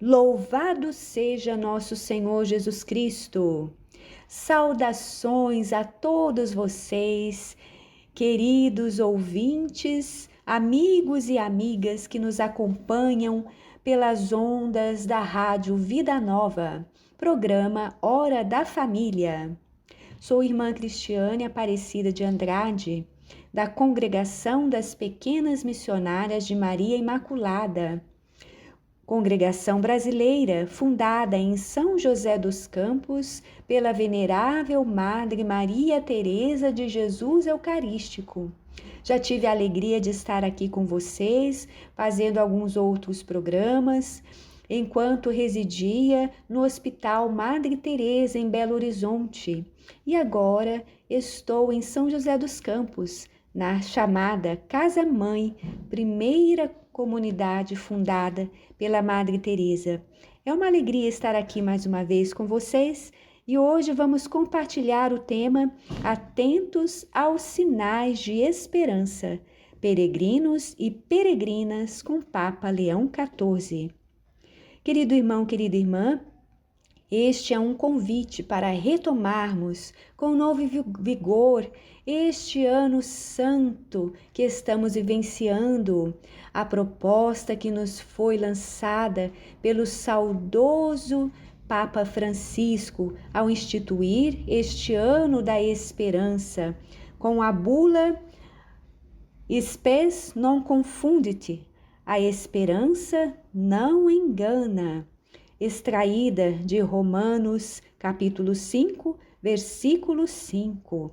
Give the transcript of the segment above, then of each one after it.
Louvado seja nosso Senhor Jesus Cristo. Saudações a todos vocês, queridos ouvintes, amigos e amigas que nos acompanham pelas ondas da Rádio Vida Nova, programa Hora da Família. Sou irmã Cristiane Aparecida de Andrade, da Congregação das Pequenas Missionárias de Maria Imaculada, congregação brasileira fundada em São José dos Campos pela venerável Madre Maria Teresa de Jesus Eucarístico. Já tive a alegria de estar aqui com vocês, fazendo alguns outros programas, enquanto residia no Hospital Madre Teresa em Belo Horizonte. E agora estou em São José dos Campos, na chamada Casa Mãe, primeira comunidade fundada pela Madre Teresa. É uma alegria estar aqui mais uma vez com vocês e hoje vamos compartilhar o tema Atentos aos Sinais de Esperança, Peregrinos e Peregrinas com Papa Leão XIV. Querido irmão, querida irmã, este é um convite para retomarmos com novo vigor este ano santo que estamos vivenciando, a proposta que nos foi lançada pelo saudoso Papa Francisco ao instituir este ano da esperança, com a bula Spes non confundit, a esperança não engana, extraída de Romanos, capítulo 5, versículo 5.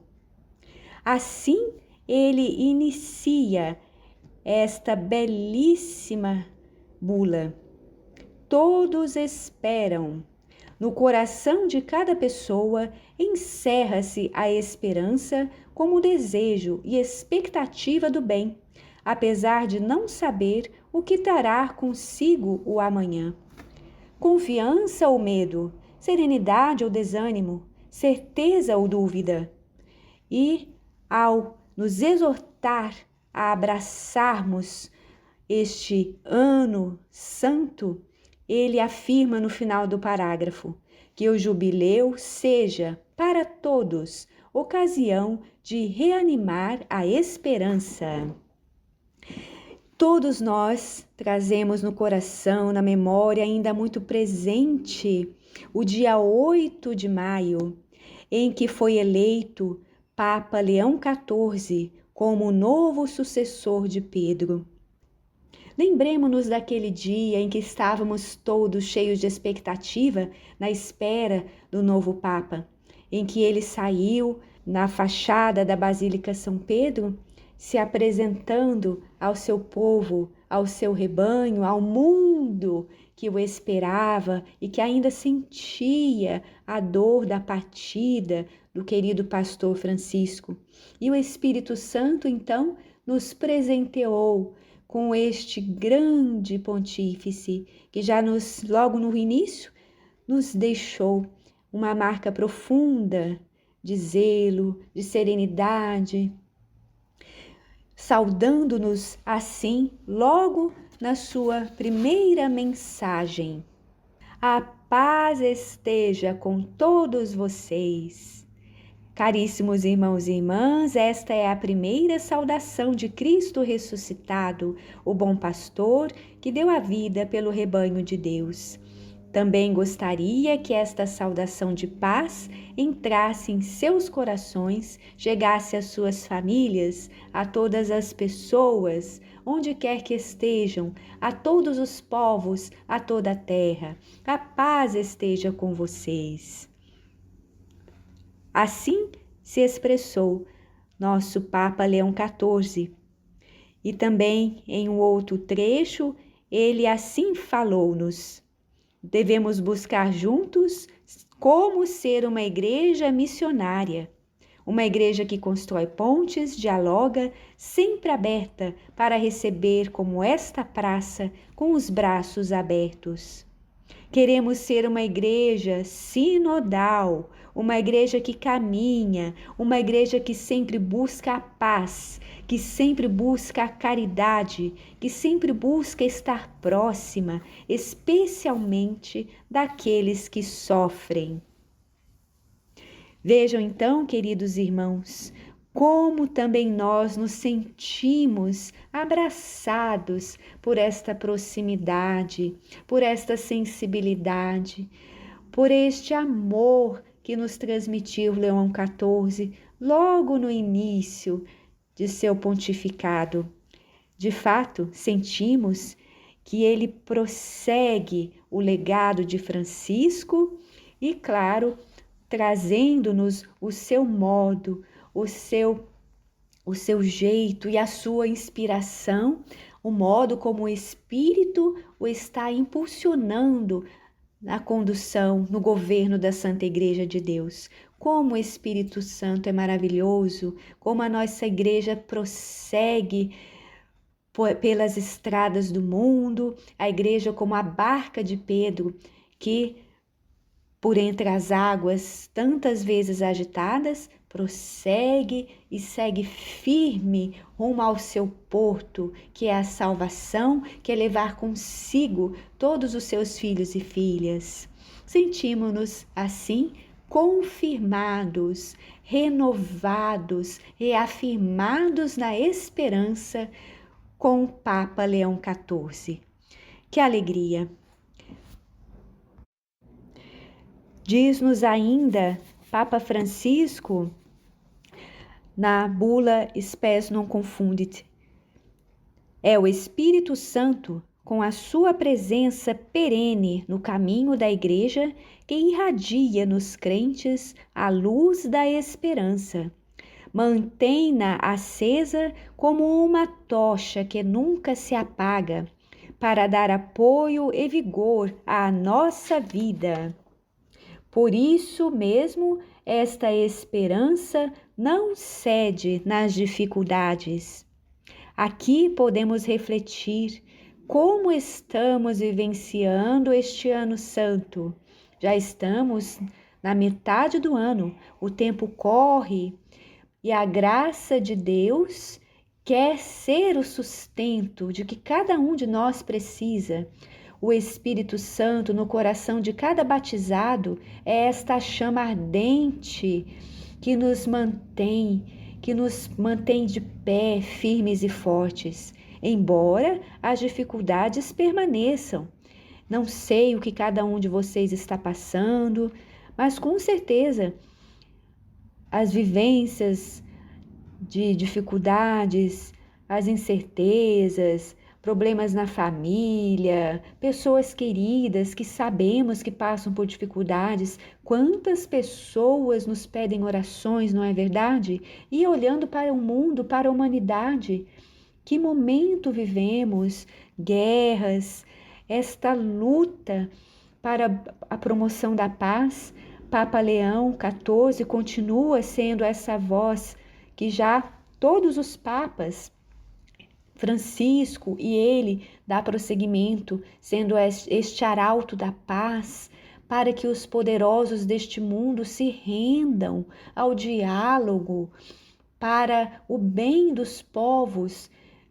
Assim, ele inicia esta belíssima bula. Todos esperam. No coração de cada pessoa encerra-se a esperança como desejo e expectativa do bem, apesar de não saber o que trará consigo o amanhã. Confiança ou medo, serenidade ou desânimo, certeza ou dúvida. E, ao nos exortar a abraçarmos este ano santo, ele afirma no final do parágrafo que o jubileu seja, para todos, ocasião de reanimar a esperança. Todos nós trazemos no coração, na memória, ainda muito presente, o dia 8 de maio, em que foi eleito Papa Leão XIV como o novo sucessor de Pedro. Lembremos-nos daquele dia em que estávamos todos cheios de expectativa na espera do novo Papa, em que ele saiu na fachada da Basílica São Pedro, se apresentando ao seu povo, ao seu rebanho, ao mundo que o esperava e que ainda sentia a dor da partida do querido pastor Francisco. E o Espírito Santo, então, nos presenteou com este grande pontífice que já logo no início, nos deixou uma marca profunda de zelo, de serenidade, saudando-nos assim logo na sua primeira mensagem. A paz esteja com todos vocês. Caríssimos irmãos e irmãs, esta é a primeira saudação de Cristo ressuscitado, o bom pastor que deu a vida pelo rebanho de Deus. Também gostaria que esta saudação de paz entrasse em seus corações, chegasse às suas famílias, a todas as pessoas, onde quer que estejam, a todos os povos, a toda a terra. A paz esteja com vocês. Assim se expressou nosso Papa Leão XIV. E também em um outro trecho, ele assim falou-nos. Devemos buscar juntos como ser uma igreja missionária, uma igreja que constrói pontes, dialoga, sempre aberta para receber como esta praça com os braços abertos. Queremos ser uma igreja sinodal, uma igreja que caminha, uma igreja que sempre busca a paz, que sempre busca a caridade, que sempre busca estar próxima, especialmente daqueles que sofrem. Vejam então, queridos irmãos, como também nós nos sentimos abraçados por esta proximidade, por esta sensibilidade, por este amor que nos transmitiu Leão XIV logo no início de seu pontificado. De fato, sentimos que ele prossegue o legado de Francisco e, claro, trazendo-nos o seu modo, o seu jeito e a sua inspiração, o modo como o Espírito o está impulsionando na condução, no governo da Santa Igreja de Deus. Como o Espírito Santo é maravilhoso, como a nossa igreja prossegue pelas estradas do mundo, a igreja como a barca de Pedro, que por entre as águas tantas vezes agitadas, prossegue e segue firme rumo ao seu porto, que é a salvação, que é levar consigo todos os seus filhos e filhas. Sentimos-nos assim confirmados, renovados, reafirmados na esperança com o Papa Leão XIV. Que alegria! Diz-nos ainda Papa Francisco na bula Spes non confundit: é o Espírito Santo, com a sua presença perene no caminho da Igreja, que irradia nos crentes a luz da esperança. Mantém-na acesa como uma tocha que nunca se apaga, para dar apoio e vigor à nossa vida. Por isso mesmo, esta esperança não cede nas dificuldades. Aqui podemos refletir como estamos vivenciando este ano santo. Já estamos na metade do ano, o tempo corre e a graça de Deus quer ser o sustento de que cada um de nós precisa. O Espírito Santo no coração de cada batizado é esta chama ardente que nos mantém de pé, firmes e fortes, embora as dificuldades permaneçam. Não sei o que cada um de vocês está passando, mas com certeza as vivências de dificuldades, as incertezas, problemas na família, pessoas queridas que sabemos que passam por dificuldades. Quantas pessoas nos pedem orações, não é verdade? E olhando para o mundo, para a humanidade, que momento vivemos? Guerras, esta luta para a promoção da paz. Papa Leão XIV continua sendo essa voz que já todos os papas, Francisco e ele, dá prosseguimento, sendo este arauto da paz, para que os poderosos deste mundo se rendam ao diálogo, para o bem dos povos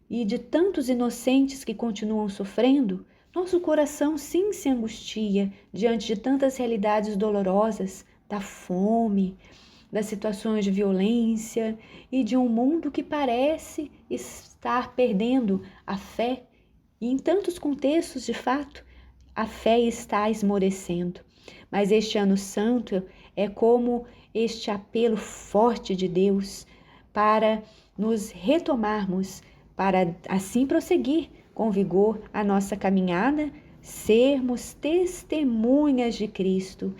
e de tantos inocentes que continuam sofrendo. Nosso coração sim se angustia diante de tantas realidades dolorosas, da fome, das situações de violência e de um mundo que parece estar perdendo a fé. E em tantos contextos, de fato, a fé está esmorecendo. Mas este ano santo é como este apelo forte de Deus para nos retomarmos, para assim prosseguir com vigor a nossa caminhada, sermos testemunhas de Cristo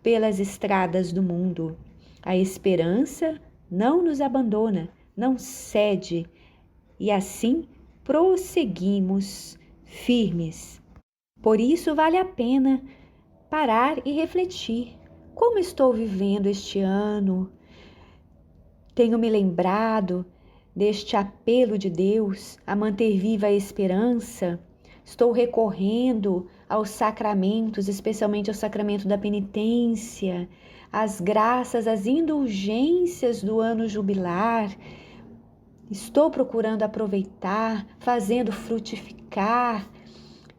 pelas estradas do mundo. A esperança não nos abandona, não cede, e assim prosseguimos firmes. Por isso vale a pena parar e refletir. Como estou vivendo este ano? Tenho me lembrado deste apelo de Deus a manter viva a esperança? Estou recorrendo aos sacramentos, especialmente ao sacramento da penitência, as graças, as indulgências do ano jubilar. Estou procurando aproveitar, fazendo frutificar.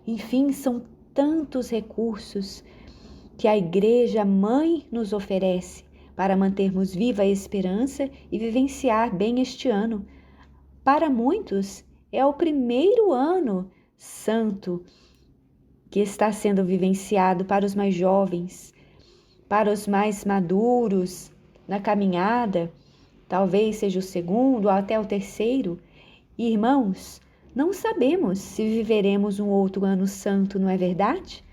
Enfim, são tantos recursos que a Igreja Mãe nos oferece para mantermos viva a esperança e vivenciar bem este ano. Para muitos, é o primeiro ano santo que está sendo vivenciado. Para os mais jovens, para os mais maduros na caminhada, talvez seja o segundo ou até o terceiro. Irmãos, não sabemos se viveremos um outro ano santo, não é verdade?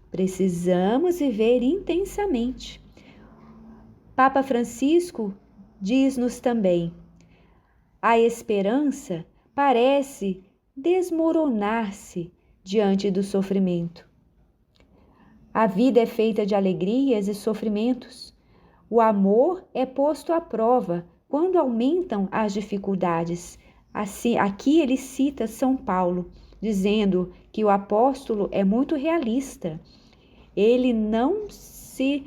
Precisamos viver intensamente. Papa Francisco diz-nos também: a esperança parece desmoronar-se diante do sofrimento. A vida é feita de alegrias e sofrimentos. O amor é posto à prova quando aumentam as dificuldades. Assim, aqui ele cita São Paulo, dizendo que o apóstolo é muito realista. Ele não se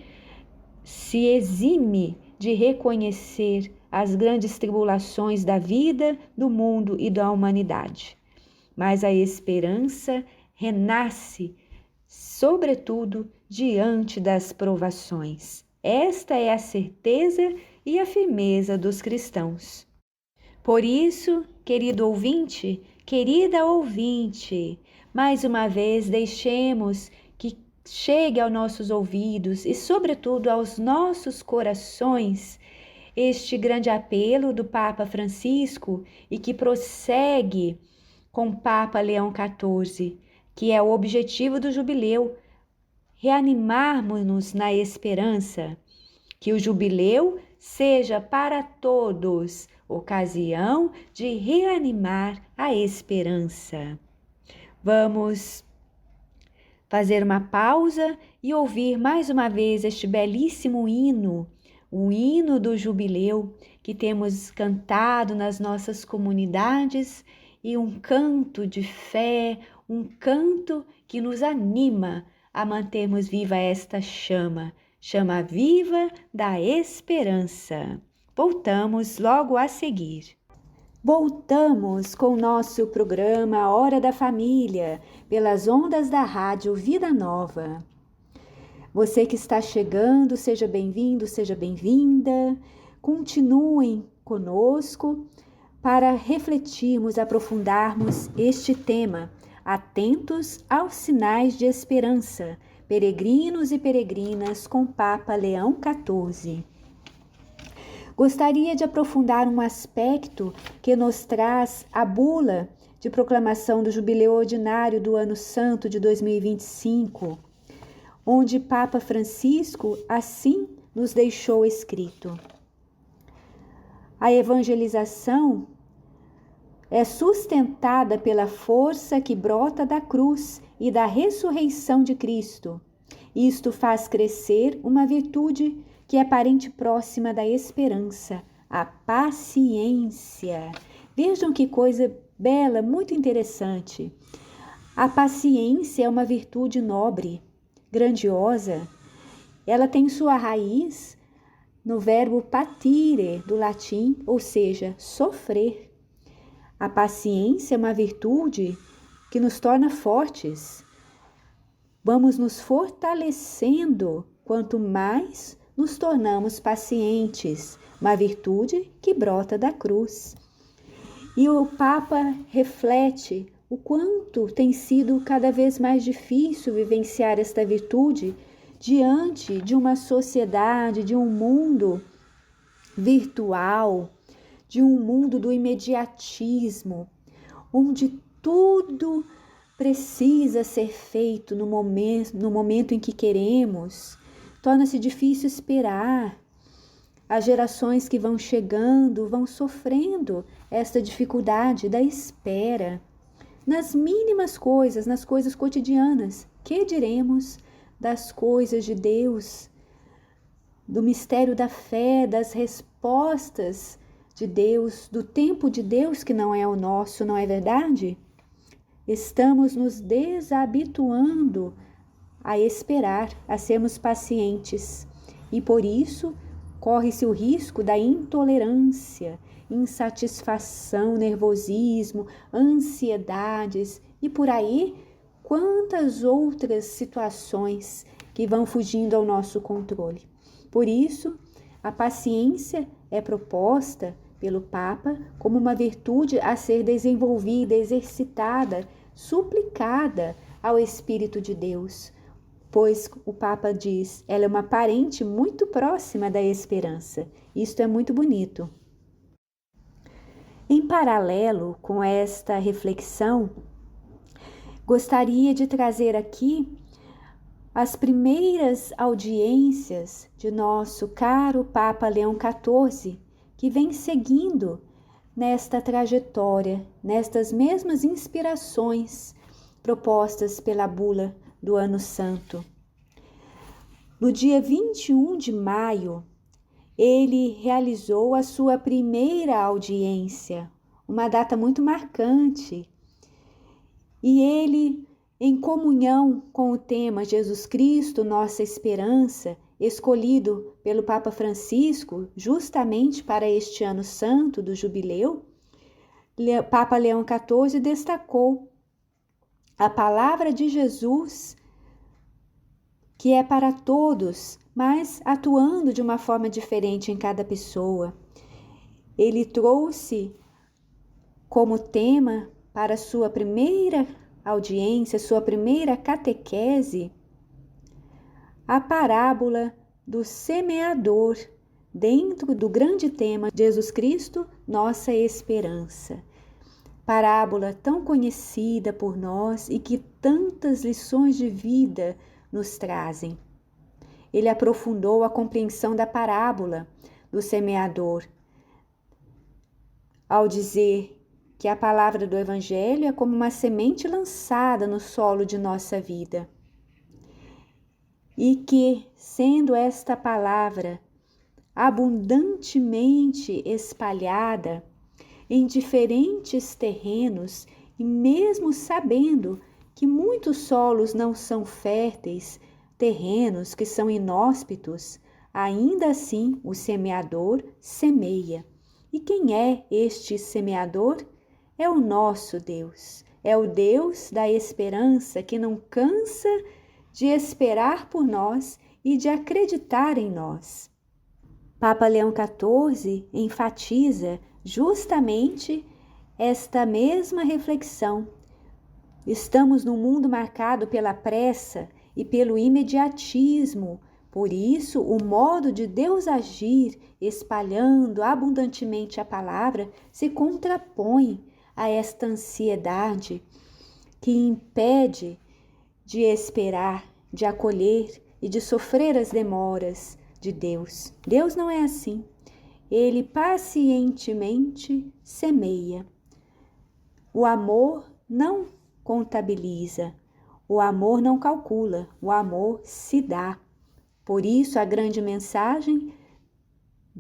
exime de reconhecer as grandes tribulações da vida, do mundo e da humanidade. Mas a esperança renasce, sobretudo, diante das provações. Esta é a certeza e a firmeza dos cristãos. Por isso, querido ouvinte, querida ouvinte, mais uma vez deixemos que chegue aos nossos ouvidos e, sobretudo, aos nossos corações este grande apelo do Papa Francisco e que prossegue com o Papa Leão XIV, que é o objetivo do jubileu, reanimarmos-nos na esperança, que o jubileu seja para todos ocasião de reanimar a esperança. Vamos fazer uma pausa e ouvir mais uma vez este belíssimo hino, o hino do jubileu que temos cantado nas nossas comunidades, e um canto de fé, um canto que nos anima a mantermos viva esta chama viva da esperança. Voltamos logo a seguir. Voltamos com o nosso programa Hora da Família, pelas ondas da Rádio Vida Nova. Você que está chegando, seja bem-vindo, seja bem-vinda. Continuem conosco para refletirmos, aprofundarmos este tema, atentos aos sinais de esperança, peregrinos e peregrinas com Papa Leão XIV. Gostaria de aprofundar um aspecto que nos traz a bula de proclamação do Jubileu Ordinário do Ano Santo de 2025, onde Papa Francisco assim nos deixou escrito: a evangelização é sustentada pela força que brota da cruz e da ressurreição de Cristo. Isto faz crescer uma virtude que é parente próxima da esperança, a paciência. Vejam que coisa bela, muito interessante. A paciência é uma virtude nobre, grandiosa. Ela tem sua raiz no verbo patire, do latim, ou seja, sofrer. A paciência é uma virtude que nos torna fortes. Vamos nos fortalecendo quanto mais nos tornamos pacientes, uma virtude que brota da cruz. E o Papa reflete o quanto tem sido cada vez mais difícil vivenciar esta virtude diante de uma sociedade, de um mundo virtual, de um mundo do imediatismo, onde tudo precisa ser feito no momento em que queremos. Torna-se difícil esperar. As gerações que vão chegando vão sofrendo esta dificuldade da espera. Nas mínimas coisas, nas coisas cotidianas, que diremos das coisas de Deus, do mistério da fé, das respostas de Deus, do tempo de Deus que não é o nosso, não é verdade? estamos nos desabituando a esperar, a sermos pacientes. E por isso, corre-se o risco da intolerância, insatisfação, nervosismo, ansiedades e por aí quantas outras situações que vão fugindo ao nosso controle. Por isso, a paciência é proposta pelo Papa como uma virtude a ser desenvolvida, exercitada, suplicada ao Espírito de Deus, pois o Papa diz, ela é uma parente muito próxima da esperança. Isto é muito bonito. Em paralelo com esta reflexão, gostaria de trazer aqui as primeiras audiências de nosso caro Papa Leão XIV, que vem seguindo nesta trajetória, nestas mesmas inspirações propostas pela bula do Ano Santo. No dia 21 de maio, ele realizou a sua primeira audiência, uma data muito marcante. E ele, em comunhão com o tema Jesus Cristo, nossa esperança, escolhido pelo Papa Francisco justamente para este ano santo do jubileu, Papa Leão XIV destacou a palavra de Jesus, que é para todos, mas atuando de uma forma diferente em cada pessoa. Ele trouxe como tema para sua primeira audiência, sua primeira catequese, a parábola do semeador, dentro do grande tema Jesus Cristo, nossa esperança. Parábola tão conhecida por nós e que tantas lições de vida nos trazem. Ele aprofundou a compreensão da parábola do semeador, ao dizer que a palavra do Evangelho é como uma semente lançada no solo de nossa vida. E que, sendo esta palavra abundantemente espalhada em diferentes terrenos, e mesmo sabendo que muitos solos não são férteis, terrenos que são inóspitos, ainda assim o semeador semeia. E quem é este semeador? É o nosso Deus, é o Deus da esperança que não cansa de esperar por nós e de acreditar em nós. Papa Leão XIV enfatiza justamente esta mesma reflexão. Estamos num mundo marcado pela pressa e pelo imediatismo. Por isso, o modo de Deus agir, espalhando abundantemente a palavra, se contrapõe a esta ansiedade que impede de esperar, de acolher e de sofrer as demoras de Deus. Deus não é assim. Ele pacientemente semeia. O amor não contabiliza, o amor não calcula, o amor se dá. Por isso, a grande mensagem: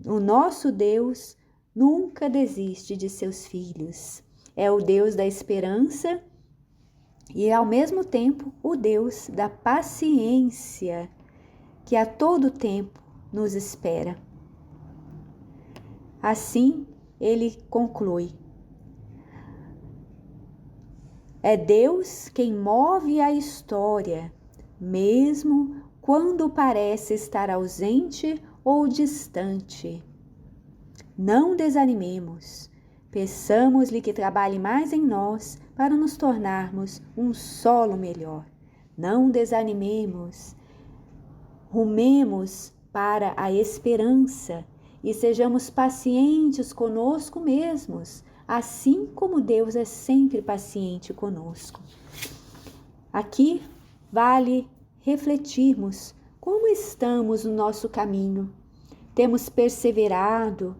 o nosso Deus nunca desiste de seus filhos. É o Deus da esperança e, ao mesmo tempo, o Deus da paciência, que a todo tempo nos espera. Assim, ele conclui: é Deus quem move a história, mesmo quando parece estar ausente ou distante. Não desanimemos, peçamos-lhe que trabalhe mais em nós para nos tornarmos um solo melhor. Não desanimemos, rumemos para a esperança e sejamos pacientes conosco mesmos, assim como Deus é sempre paciente conosco. Aqui vale refletirmos como estamos no nosso caminho. Temos perseverado,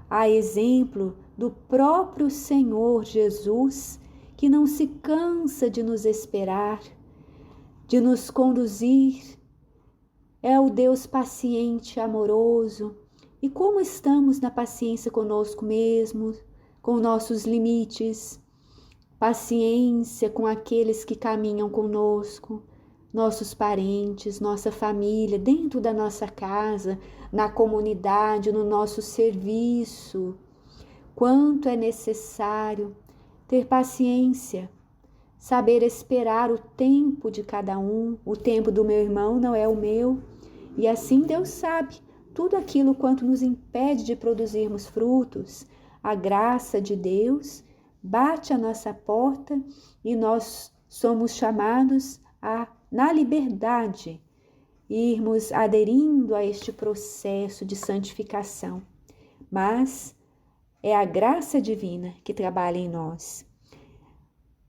a exemplo do próprio Senhor Jesus, que não se cansa de nos esperar, de nos conduzir. É o Deus paciente, amoroso. E como estamos na paciência conosco mesmos, com nossos limites, paciência com aqueles que caminham conosco, nossos parentes, nossa família, dentro da nossa casa, na comunidade, no nosso serviço. Quanto é necessário ter paciência, saber esperar o tempo de cada um. O tempo do meu irmão não é o meu. E assim Deus sabe tudo aquilo quanto nos impede de produzirmos frutos. A graça de Deus bate à nossa porta e nós somos chamados a, na liberdade, irmos aderindo a este processo de santificação. Mas é a graça divina que trabalha em nós.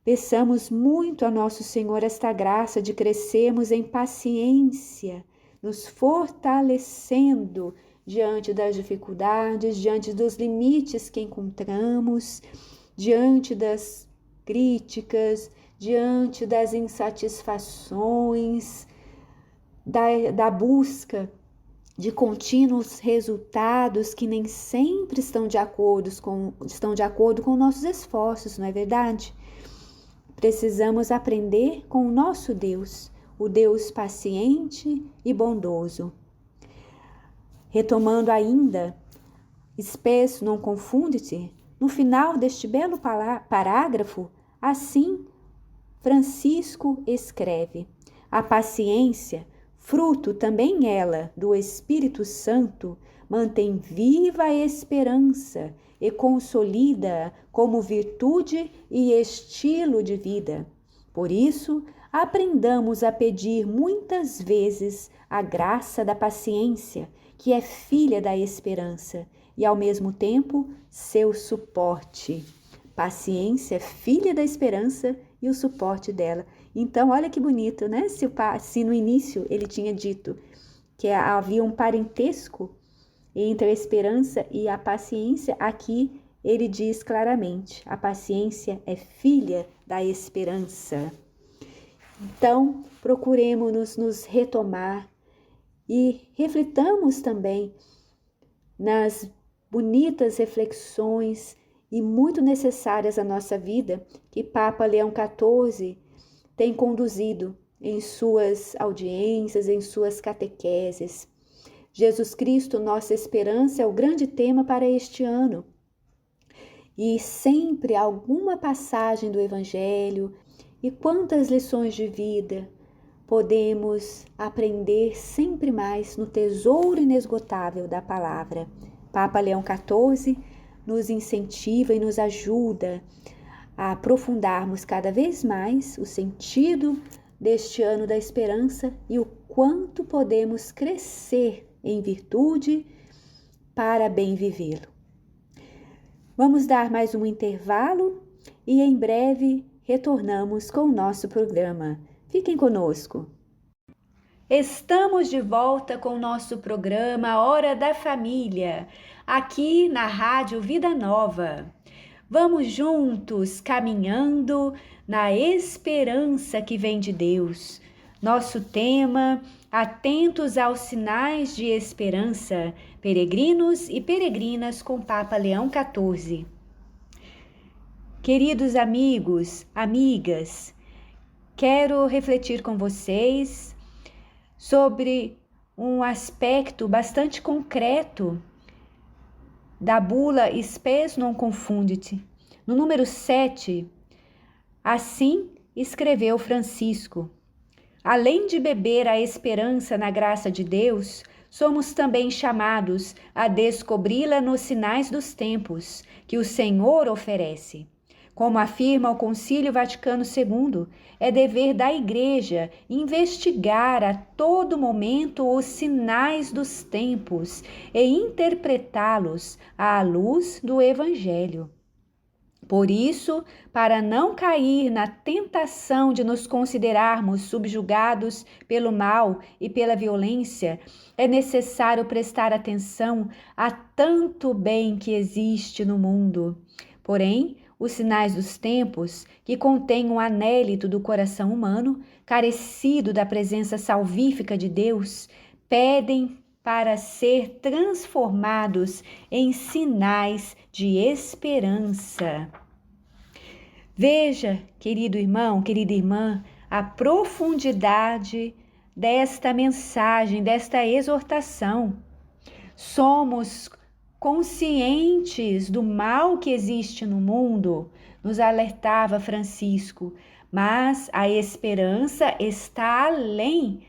Peçamos muito a nosso Senhor esta graça de crescermos em paciência, nos fortalecendo diante das dificuldades, diante dos limites que encontramos, diante das críticas, diante das insatisfações, da busca de contínuos resultados que nem sempre estão de acordo com nossos esforços, não é verdade? Precisamos aprender com o nosso Deus, o Deus paciente e bondoso. Retomando ainda, spes non confundit, no final deste belo parágrafo, assim Francisco escreve: a paciência, fruto também ela do Espírito Santo, mantém viva a esperança e consolida como virtude e estilo de vida. Por isso, aprendamos a pedir muitas vezes a graça da paciência, que é filha da esperança, e ao mesmo tempo seu suporte. Paciência, filha da esperança e o suporte dela. Então, olha que bonito, né? Se no início ele tinha dito que havia um parentesco entre a esperança e a paciência, aqui ele diz claramente: a paciência é filha da esperança. Então, procuremos nos retomar e reflitamos também nas bonitas reflexões e muito necessárias à nossa vida que Papa Leão XIV tem conduzido em suas audiências, em suas catequeses. Jesus Cristo, nossa esperança, é o grande tema para este ano. E sempre alguma passagem do Evangelho e quantas lições de vida podemos aprender sempre mais no tesouro inesgotável da palavra. Papa Leão XIV nos incentiva e nos ajuda a aprofundarmos cada vez mais o sentido deste ano da esperança e o quanto podemos crescer em virtude para bem vivê-lo. Vamos dar mais um intervalo e em breve retornamos com o nosso programa. Fiquem conosco. Estamos de volta com o nosso programa Hora da Família, aqui na Rádio Vida Nova. Vamos juntos caminhando na esperança que vem de Deus. Nosso tema: atentos aos sinais de esperança, peregrinos e peregrinas com Papa Leão XIV. Queridos amigos, amigas, quero refletir com vocês sobre um aspecto bastante concreto da bula Spes non confundit. No número 7, assim escreveu Francisco: além de beber a esperança na graça de Deus, somos também chamados a descobri-la nos sinais dos tempos que o Senhor oferece. Como afirma o Concílio Vaticano II, é dever da Igreja investigar a todo momento os sinais dos tempos e interpretá-los à luz do Evangelho. Por isso, para não cair na tentação de nos considerarmos subjugados pelo mal e pela violência, é necessário prestar atenção a tanto bem que existe no mundo. Porém, os sinais dos tempos, que contêm um anélito do coração humano, carecido da presença salvífica de Deus, pedem para ser transformados em sinais de esperança. Veja, querido irmão, querida irmã, a profundidade desta mensagem, desta exortação. Somos conscientes do mal que existe no mundo, nos alertava Francisco, mas a esperança está além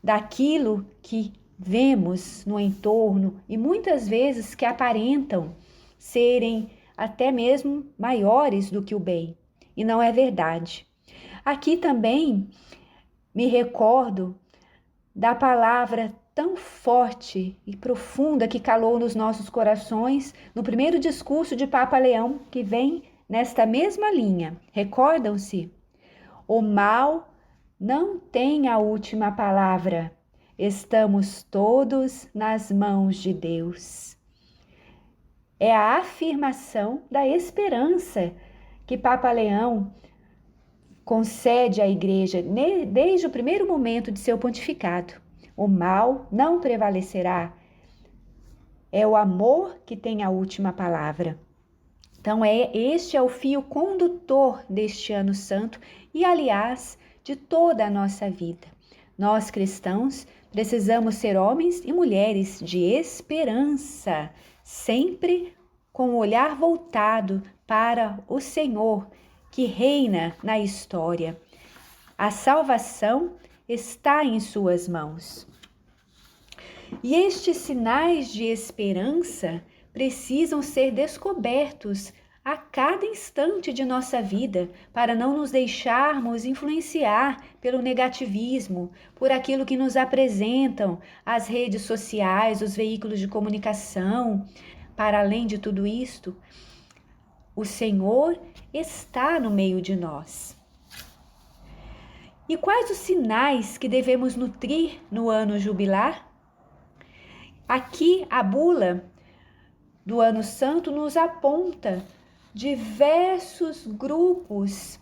daquilo que vemos no entorno e muitas vezes que aparentam serem até mesmo maiores do que o bem, e não é verdade. Aqui também me recordo da palavra tão forte e profunda que calou nos nossos corações no primeiro discurso de Papa Leão, que vem nesta mesma linha. Recordam-se? O mal não tem a última palavra. Estamos todos nas mãos de Deus. É a afirmação da esperança que Papa Leão concede à Igreja desde o primeiro momento de seu pontificado. O mal não prevalecerá. É o amor que tem a última palavra. Então, este é o fio condutor deste ano santo e, aliás, de toda a nossa vida. Nós, cristãos, precisamos ser homens e mulheres de esperança, sempre com o olhar voltado para o Senhor, que reina na história. A salvação está em suas mãos. E estes sinais de esperança precisam ser descobertos a cada instante de nossa vida, para não nos deixarmos influenciar pelo negativismo, por aquilo que nos apresentam as redes sociais, os veículos de comunicação. Para além de tudo isto, o Senhor está no meio de nós. E quais os sinais que devemos nutrir no ano jubilar? Aqui a bula do Ano Santo nos aponta diversos grupos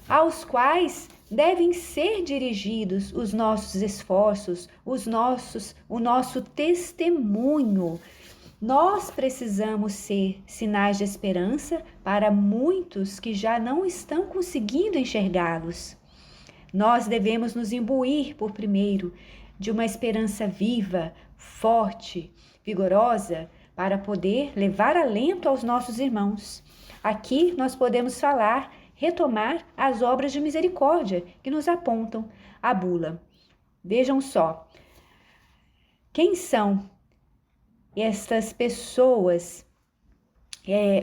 aos quais devem ser dirigidos os nossos esforços, o nosso testemunho. Nós precisamos ser sinais de esperança para muitos que já não estão conseguindo enxergá-los. Nós devemos nos imbuir, por primeiro, de uma esperança viva, forte, vigorosa, para poder levar alento aos nossos irmãos. Aqui nós podemos retomar as obras de misericórdia que nos apontam a bula. Vejam só, quem são estas pessoas,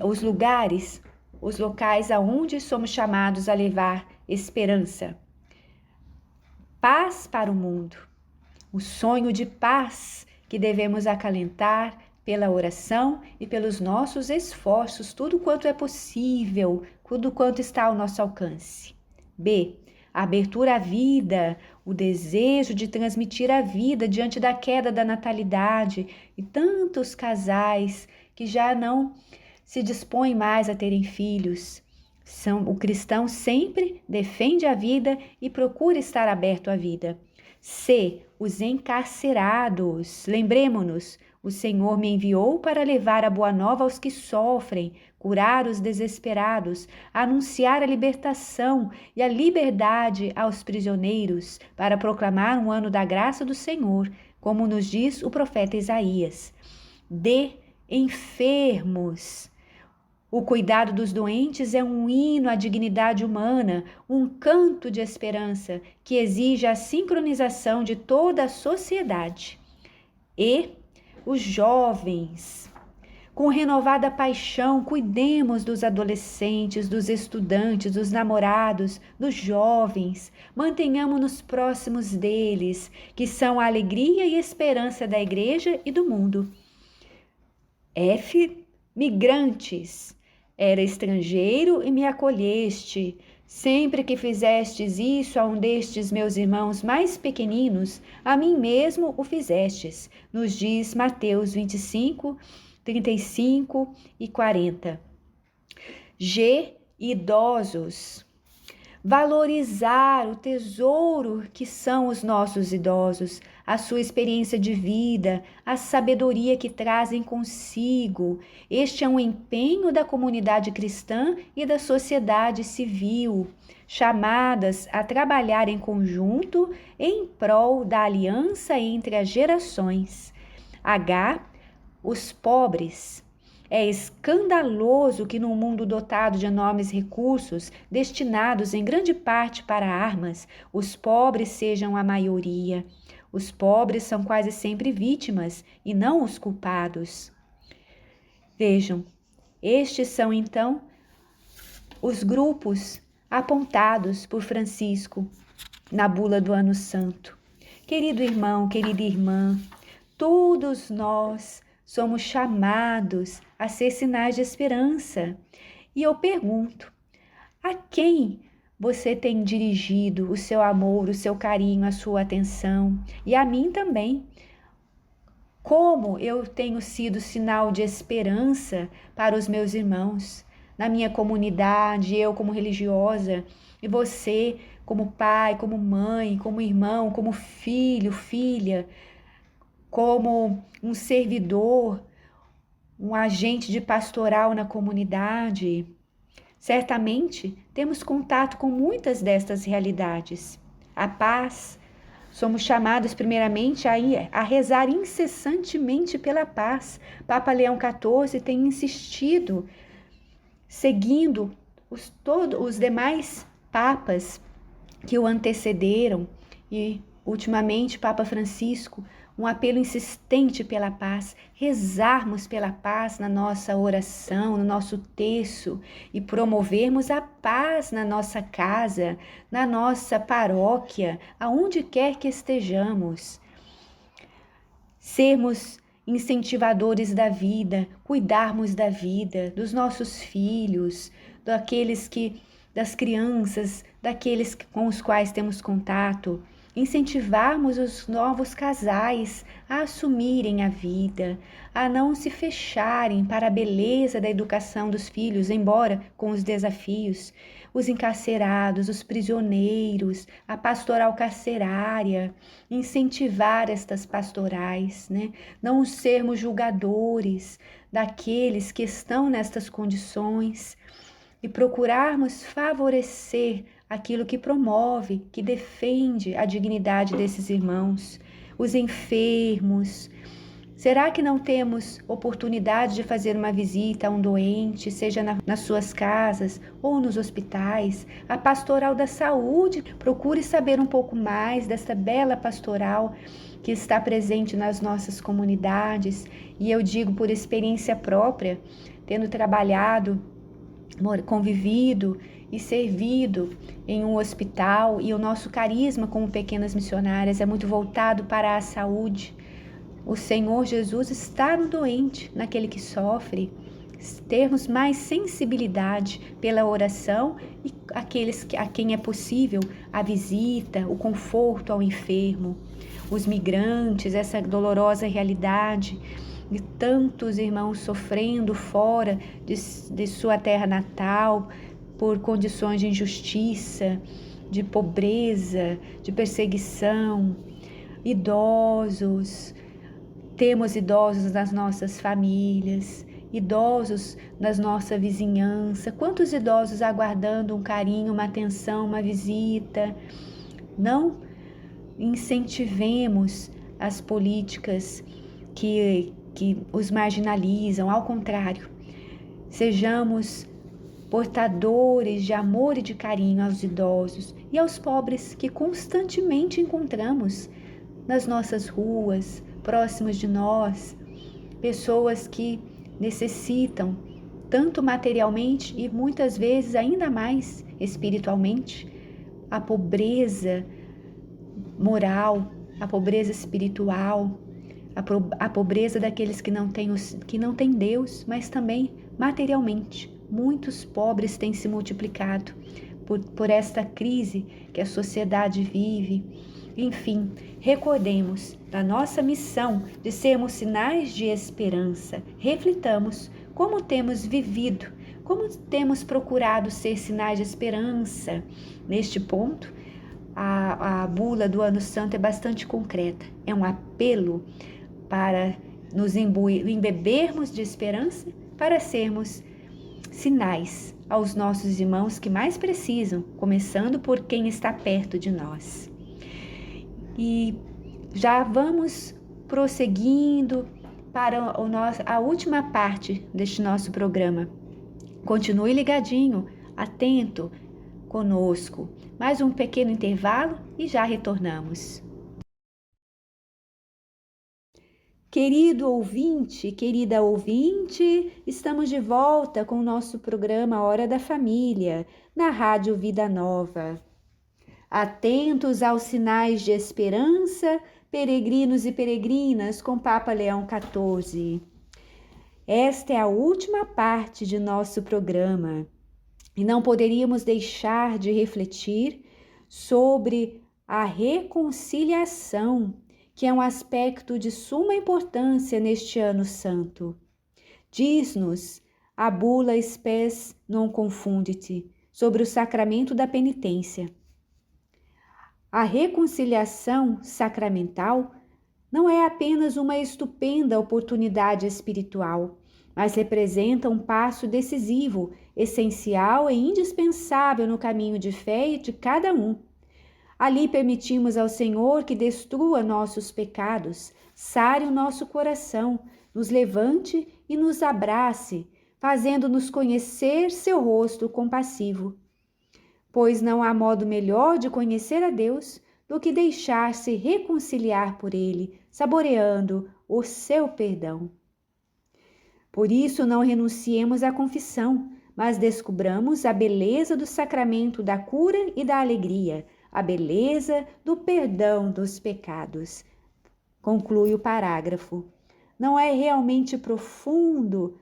os locais aonde somos chamados a levar esperança? Paz para o mundo, o sonho de paz que devemos acalentar pela oração e pelos nossos esforços, tudo quanto é possível, tudo quanto está ao nosso alcance. B. A abertura à vida, o desejo de transmitir a vida diante da queda da natalidade e tantos casais que já não se dispõem mais a terem filhos. O cristão sempre defende a vida e procura estar aberto à vida. C. Os encarcerados. Lembremo-nos, o Senhor me enviou para levar a boa nova aos que sofrem, curar os desesperados, anunciar a libertação e a liberdade aos prisioneiros, para proclamar um ano da graça do Senhor, como nos diz o profeta Isaías. D. Enfermos. O cuidado dos doentes é um hino à dignidade humana, um canto de esperança que exige a sincronização de toda a sociedade. E os jovens. Com renovada paixão, cuidemos dos adolescentes, dos estudantes, dos namorados, dos jovens. Mantenhamos-nos próximos deles, que são a alegria e esperança da Igreja e do mundo. F. Migrantes. Era estrangeiro e me acolheste. Sempre que fizestes isso a um destes meus irmãos mais pequeninos, a mim mesmo o fizestes, nos diz Mateus 25, 35 e 40. G. Idosos. valorizar o tesouro que são os nossos idosos, a sua experiência de vida, a sabedoria que trazem consigo. Este é um empenho da comunidade cristã e da sociedade civil, chamadas a trabalhar em conjunto em prol da aliança entre as gerações. Os pobres. É escandaloso que num mundo dotado de enormes recursos, destinados em grande parte para armas, os pobres sejam a maioria. Os pobres são quase sempre vítimas e não os culpados. Vejam, estes são então os grupos apontados por Francisco na bula do Ano Santo. Querido irmão, querida irmã, todos nós somos chamados a ser sinais de esperança. E eu pergunto, a quem você tem dirigido o seu amor, o seu carinho, a sua atenção? E a mim também. Como eu tenho sido sinal de esperança para os meus irmãos, na minha comunidade, eu como religiosa, e você como pai, como mãe, como irmão, como filho, filha, como um servidor, um agente de pastoral na comunidade. Certamente temos contato com muitas destas realidades. A paz, somos chamados primeiramente a rezar incessantemente pela paz. Papa Leão XIV tem insistido, seguindo todos os demais papas que o antecederam, e ultimamente Papa Francisco, um apelo insistente pela paz, rezarmos pela paz na nossa oração, no nosso terço, e promovermos a paz na nossa casa, na nossa paróquia, aonde quer que estejamos. Sermos incentivadores da vida, cuidarmos da vida, dos nossos filhos, das crianças, daqueles com os quais temos contato. Incentivarmos os novos casais a assumirem a vida, a não se fecharem para a beleza da educação dos filhos, embora com os desafios, os encarcerados, os prisioneiros, a pastoral carcerária, incentivar estas pastorais, né? Não sermos julgadores daqueles que estão nestas condições e procurarmos favorecer aquilo que promove, que defende a dignidade desses irmãos, os enfermos. Será que não temos oportunidade de fazer uma visita a um doente, seja nas suas casas ou nos hospitais? A pastoral da saúde, procure saber um pouco mais dessa bela pastoral que está presente nas nossas comunidades. E eu digo por experiência própria, tendo trabalhado, convivido e servido em um hospital, e o nosso carisma como pequenas missionárias é muito voltado para a saúde. O Senhor Jesus está no doente, naquele que sofre. Termos mais sensibilidade pela oração e aqueles a quem é possível a visita, o conforto ao enfermo, os migrantes, essa dolorosa realidade de tantos irmãos sofrendo fora de sua terra natal, por condições de injustiça, de pobreza, de perseguição, idosos. Temos idosos nas nossas famílias, idosos na nossa vizinhança. Quantos idosos aguardando um carinho, uma atenção, uma visita? Não incentivemos as políticas que os marginalizam, ao contrário, sejamos portadores de amor e de carinho aos idosos e aos pobres que constantemente encontramos nas nossas ruas, próximos de nós, pessoas que necessitam tanto materialmente e muitas vezes ainda mais espiritualmente. A pobreza moral, a pobreza espiritual, a pobreza daqueles que não têm Deus, mas também materialmente. Muitos pobres têm se multiplicado por esta crise que a sociedade vive. Enfim, recordemos da nossa missão de sermos sinais de esperança. Reflitamos como temos vivido, Como temos procurado ser sinais de esperança? Neste ponto, a bula do Ano Santo é bastante concreta. É um apelo para nos embebermos de esperança, para sermos sinais aos nossos irmãos que mais precisam, começando por quem está perto de nós. E já vamos prosseguindo para a última parte deste nosso programa. Continue ligadinho, atento conosco. Mais um pequeno intervalo e já retornamos. Querido ouvinte, querida ouvinte, estamos de volta com o nosso programa Hora da Família, na Rádio Vida Nova. Atentos aos sinais de esperança, peregrinos e peregrinas, com Papa Leão XIV. Esta é a última parte de nosso programa e não poderíamos deixar de refletir sobre a reconciliação, que é um aspecto de suma importância neste ano santo. Diz-nos a bula Spes non confundit sobre o sacramento da penitência. A reconciliação sacramental não é apenas uma estupenda oportunidade espiritual, mas representa um passo decisivo, essencial e indispensável no caminho de fé de cada um. Ali permitimos ao Senhor que destrua nossos pecados, sare o nosso coração, nos levante e nos abrace, fazendo-nos conhecer seu rosto compassivo. Pois não há modo melhor de conhecer a Deus do que deixar-se reconciliar por Ele, saboreando o seu perdão. Por isso, não renunciemos à confissão, mas descubramos a beleza do sacramento da cura e da alegria, a beleza do perdão dos pecados. Conclui o parágrafo. Não é realmente profundo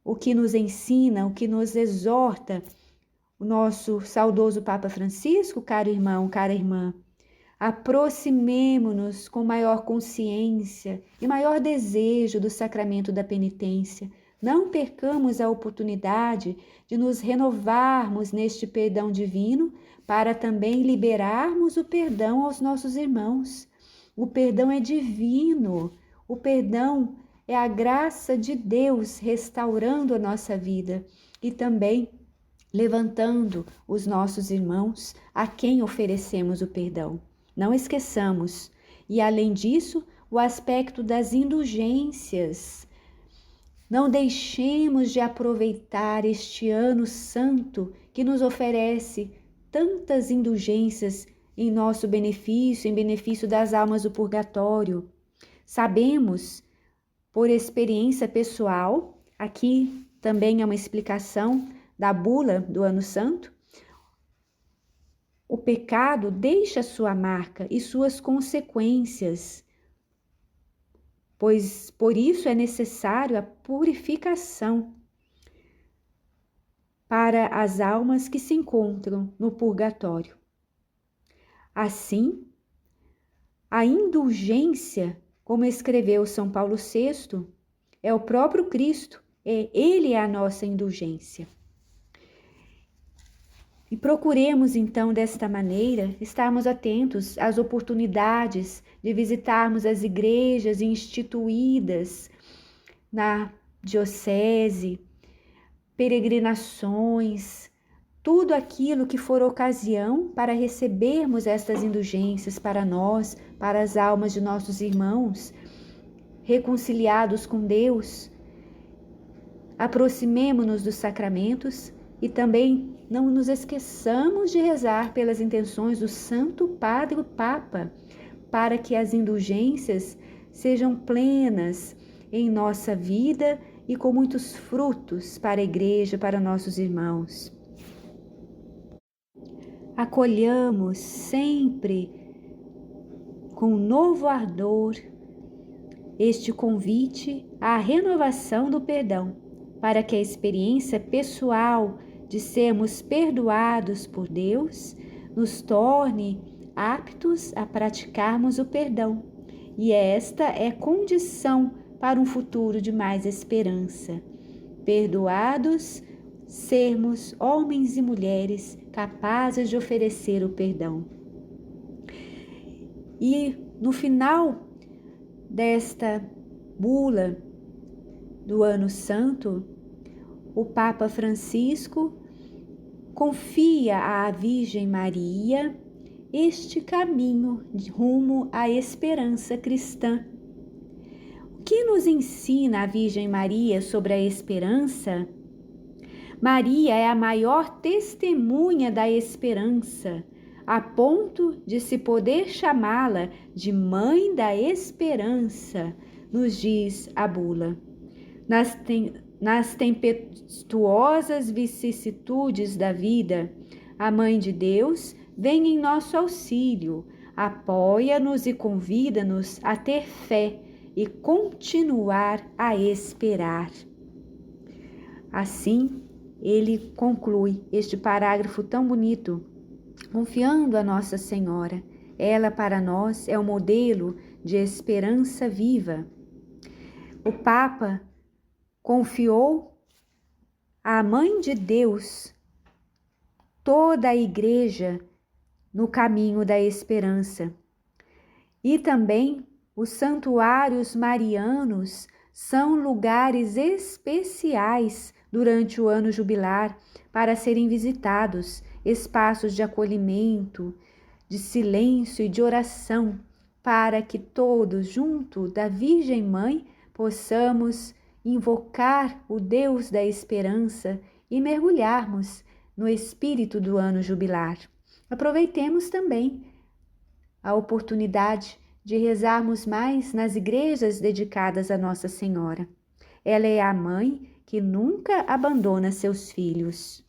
o que nos ensina, o que nos exorta o nosso saudoso Papa Francisco, caro irmão, cara irmã? Aproximemo-nos com maior consciência e maior desejo do sacramento da penitência. Não percamos a oportunidade de nos renovarmos neste perdão divino para também liberarmos o perdão aos nossos irmãos. O perdão é divino, o perdão é a graça de Deus restaurando a nossa vida e também levantando os nossos irmãos a quem oferecemos o perdão. Não esqueçamos. E além disso, o aspecto das indulgências. Não deixemos de aproveitar este ano santo que nos oferece tantas indulgências em nosso benefício, em benefício das almas do purgatório. Sabemos, por experiência pessoal, aqui também é uma explicação da bula do Ano Santo, o pecado deixa sua marca e suas consequências, pois por isso é necessário a purificação para as almas que se encontram no purgatório. Assim, a indulgência, como escreveu São Paulo VI, é o próprio Cristo, Ele é a nossa indulgência. E procuremos, então, desta maneira, estarmos atentos às oportunidades de visitarmos as igrejas instituídas na diocese, peregrinações, tudo aquilo que for ocasião para recebermos estas indulgências para nós, para as almas de nossos irmãos, reconciliados com Deus. Aproximemo-nos dos sacramentos e também não nos esqueçamos de rezar pelas intenções do Santo Padre Papa, para que as indulgências sejam plenas em nossa vida e com muitos frutos para a Igreja, para nossos irmãos. Acolhamos sempre com novo ardor este convite à renovação do perdão, para que a experiência pessoal de sermos perdoados por Deus nos torne aptos a praticarmos o perdão. E esta é condição para um futuro de mais esperança. Perdoados, sermos homens e mulheres capazes de oferecer o perdão. E no final desta bula do Ano Santo, o Papa Francisco confia à Virgem Maria este caminho rumo à esperança cristã. O que nos ensina a Virgem Maria sobre a esperança? Maria é a maior testemunha da esperança, a ponto de se poder chamá-la de Mãe da Esperança, nos diz a bula. Nas tempestuosas vicissitudes da vida, a Mãe de Deus vem em nosso auxílio, apoia-nos e convida-nos a ter fé e continuar a esperar. Assim, ele conclui este parágrafo tão bonito, confiando a Nossa Senhora. Ela, para nós, é o modelo de esperança viva. O Papa confiou à Mãe de Deus toda a Igreja no caminho da esperança. E também os santuários marianos são lugares especiais durante o ano jubilar para serem visitados, espaços de acolhimento, de silêncio e de oração, para que todos, junto da Virgem Mãe, possamos invocar o Deus da esperança e mergulharmos no espírito do ano jubilar. Aproveitemos também a oportunidade de rezarmos mais nas igrejas dedicadas a Nossa Senhora. Ela é a mãe que nunca abandona seus filhos.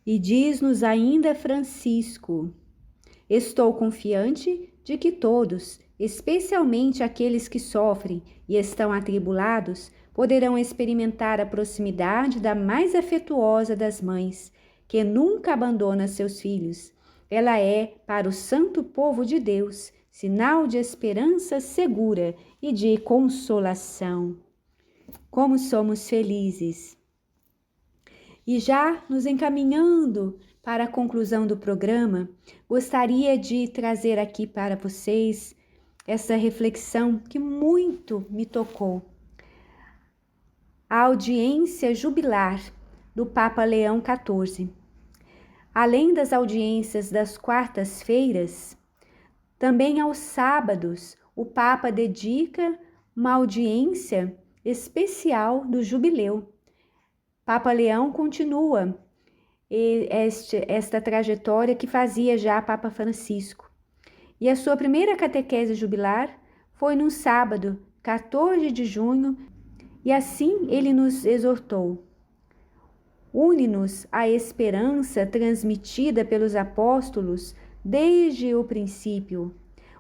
E diz-nos ainda Francisco: estou confiante de que todos, especialmente aqueles que sofrem e estão atribulados, poderão experimentar a proximidade da mais afetuosa das mães, que nunca abandona seus filhos. Ela é, para o santo povo de Deus, sinal de esperança segura e de consolação. Como somos felizes! E já nos encaminhando para a conclusão do programa, gostaria de trazer aqui para vocês essa reflexão que muito me tocou. A audiência jubilar do Papa Leão XIV. Além das audiências das quartas-feiras, também aos sábados o Papa dedica uma audiência especial do jubileu. Papa Leão continua esta trajetória que fazia já Papa Francisco. E a sua primeira catequese jubilar foi no sábado, 14 de junho, e assim ele nos exortou: une-nos à esperança transmitida pelos apóstolos desde o princípio.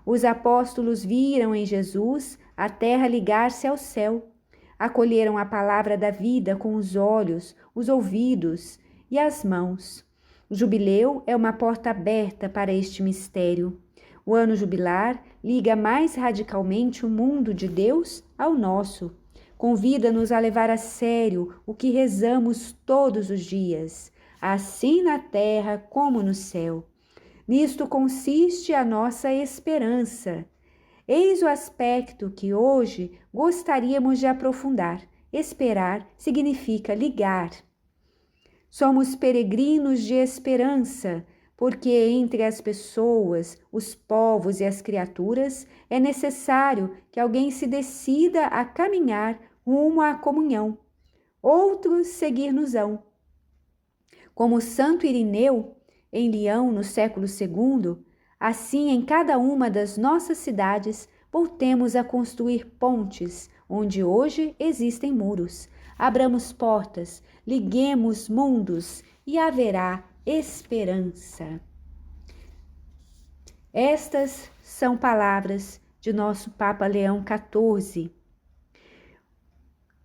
Os apóstolos viram em Jesus a terra ligar-se ao céu. Acolheram a palavra da vida com os olhos, os ouvidos e as mãos. O jubileu é uma porta aberta para este mistério. O ano jubilar liga mais radicalmente o mundo de Deus ao nosso. Convida-nos a levar a sério o que rezamos todos os dias, assim na terra como no céu. Nisto consiste a nossa esperança. Eis o aspecto que hoje gostaríamos de aprofundar. Esperar significa ligar. Somos peregrinos de esperança, porque entre as pessoas, os povos e as criaturas é necessário que alguém se decida a caminhar rumo à comunhão. Outros seguir-nos-ão. Como Santo Irineu, em Leão, no século II, assim em cada uma das nossas cidades, voltemos a construir pontes onde hoje existem muros. Abramos portas, liguemos mundos e haverá esperança. Estas são palavras de nosso Papa Leão XIV.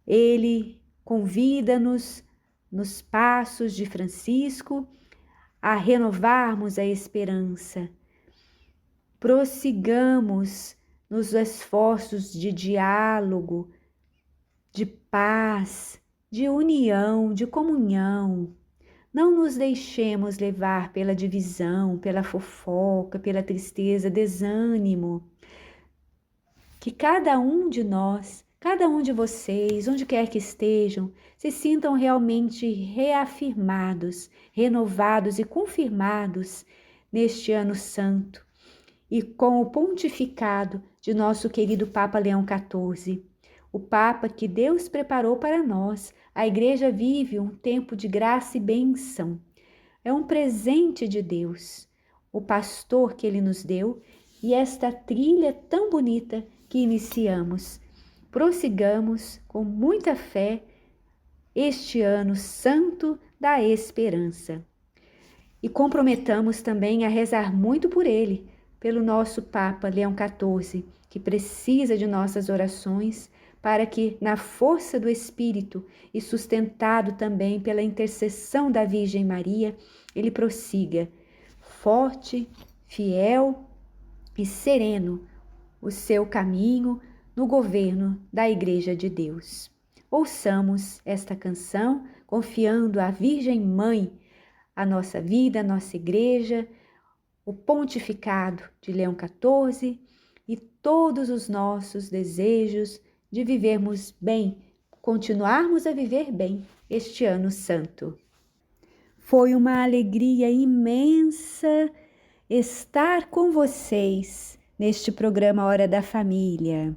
Ele convida-nos, nos passos de Francisco, a renovarmos a esperança. Prossigamos nos esforços de diálogo, de paz, de união, de comunhão. Não nos deixemos levar pela divisão, pela fofoca, pela tristeza, desânimo. Que cada um de nós, cada um de vocês, onde quer que estejam, se sintam realmente reafirmados, renovados e confirmados neste ano santo e com o pontificado de nosso querido Papa Leão XIV, o Papa que Deus preparou para nós. A Igreja vive um tempo de graça e bênção. É um presente de Deus, o pastor que Ele nos deu e esta trilha tão bonita que iniciamos. Prossigamos com muita fé este ano santo da esperança. E comprometamos também a rezar muito por ele, pelo nosso Papa Leão XIV, que precisa de nossas orações para que, na força do Espírito e sustentado também pela intercessão da Virgem Maria, ele prossiga, forte, fiel e sereno, o seu caminho no governo da Igreja de Deus. Ouçamos esta canção, confiando à Virgem Mãe, a nossa vida, a nossa Igreja, o pontificado de Leão XIV e todos os nossos desejos de vivermos bem, continuarmos a viver bem este ano santo. Foi uma alegria imensa estar com vocês neste programa Hora da Família.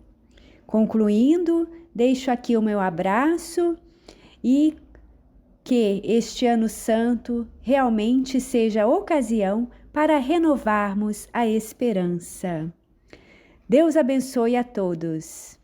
Concluindo, deixo aqui o meu abraço e que este ano santo realmente seja a ocasião para renovarmos a esperança. Deus abençoe a todos.